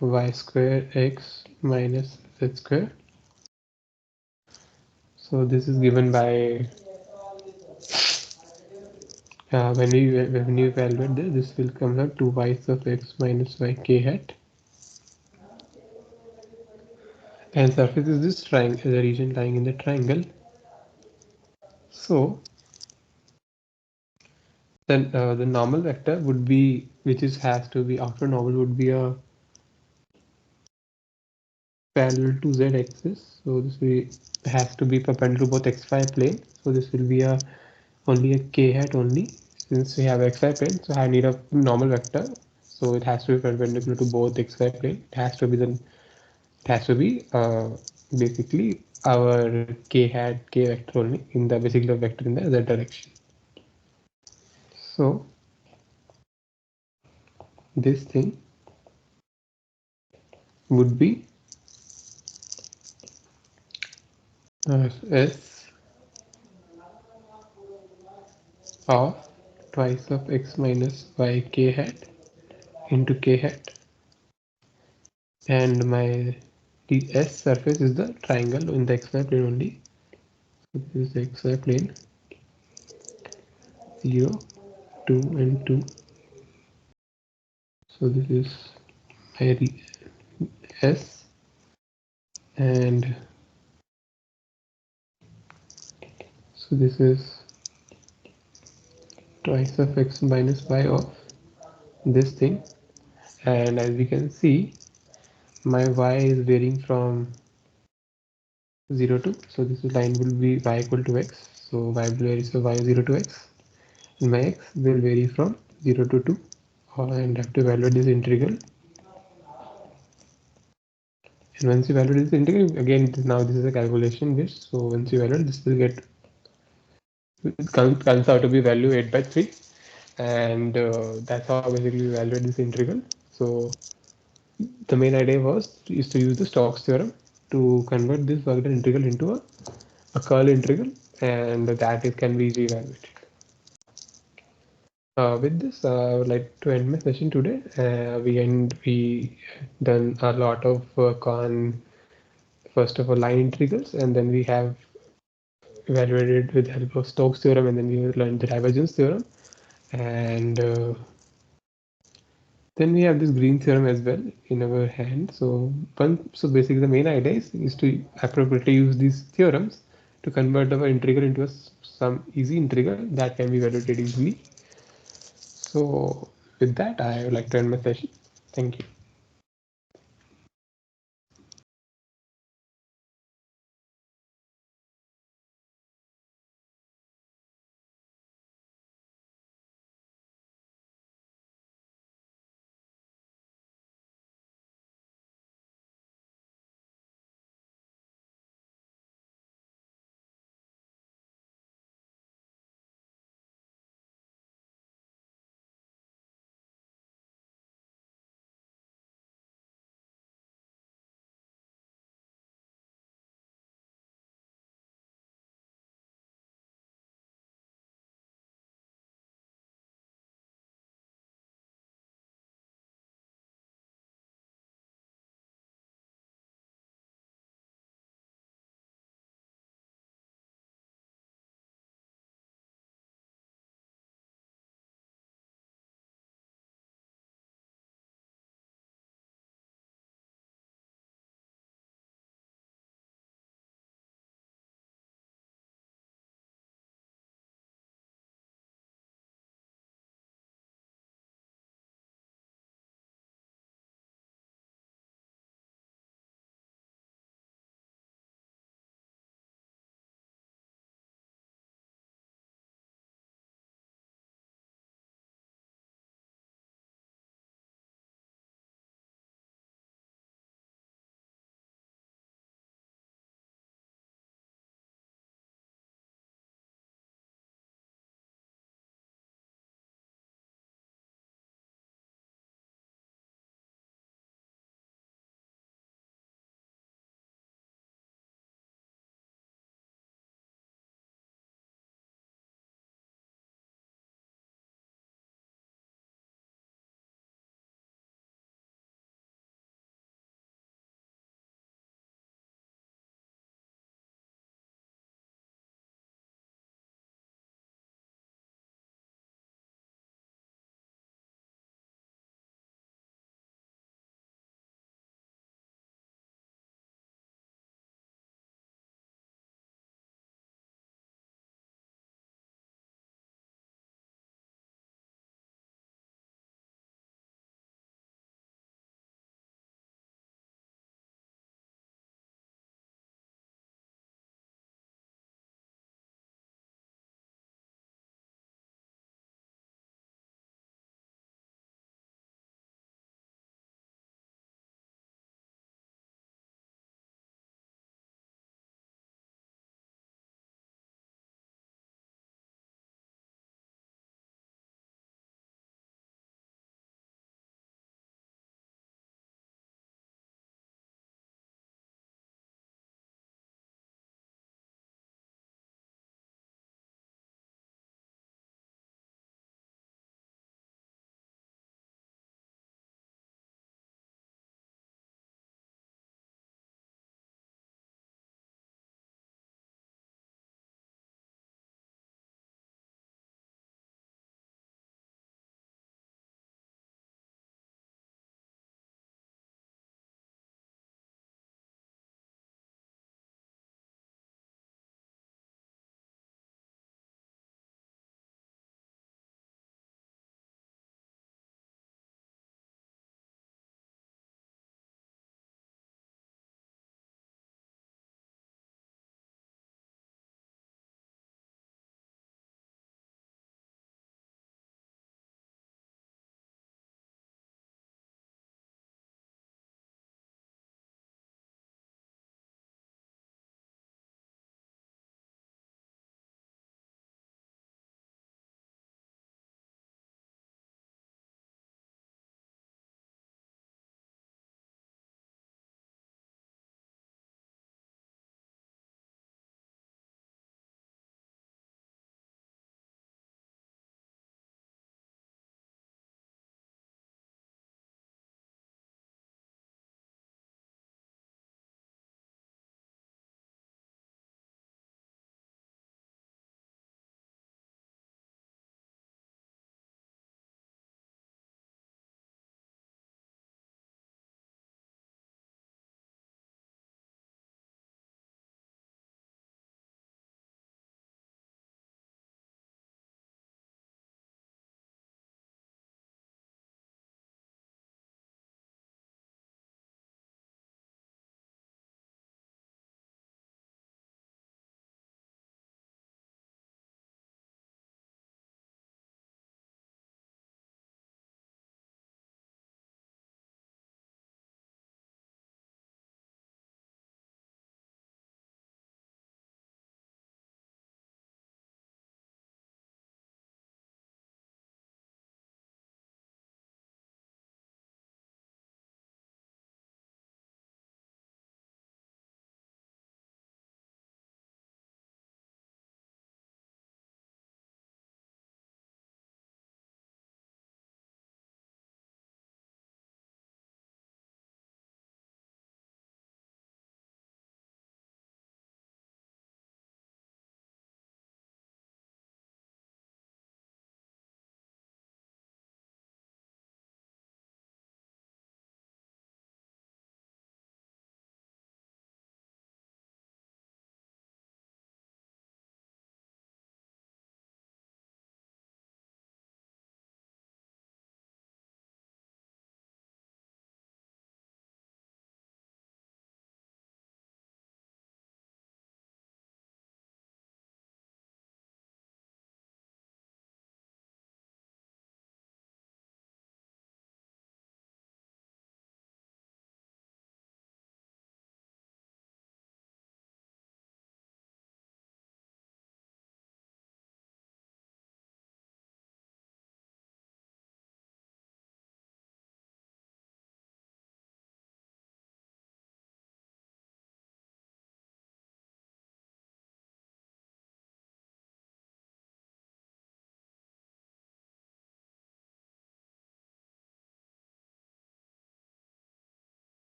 y square x minus z square. So this is given by when you evaluate this will come out to y of x minus y k hat, and surface is this triangle, the region lying in the triangle. So then the normal vector would be, which is has to be after normal, would be a parallel to z axis. So this will has to be perpendicular to both xy plane. So this will be a only a k hat only, since we have xy plane. So I need a normal vector. So it has to be perpendicular to both xy plane. It has to be basically our k hat k vector only in the basically vector in the z direction. So this thing would be s of twice of x minus y k hat into k hat, and my the S surface is the triangle in the xy plane only. So this is the xy plane 0, 2 and 2. So this is my S, and so this is twice of x minus y of this thing, and as we can see my y is varying from 0 to, so this line will be y equal to x, so y will vary, so y is 0 to x, and my x will vary from 0 to 2, and I have to evaluate this integral. And once you evaluate this integral, again now this is a calculation base, so once you evaluate this will get, it comes out to be value 8 by 3, and that's how basically we evaluate this integral. So the main idea is to use the Stokes theorem to convert this Wagner integral into a curl integral, and that it can be easily evaluated. With this, I would like to end my session today. We done a lot of work on, first of all, line integrals, and then we have evaluated with the help of Stokes theorem, and then we learned the divergence theorem, and then we have this green theorem as well in our hand. So basically the main idea is to appropriately use these theorems to convert our integral into some easy integral that can be evaluated easily. So with that, I would like to end my session. Thank you.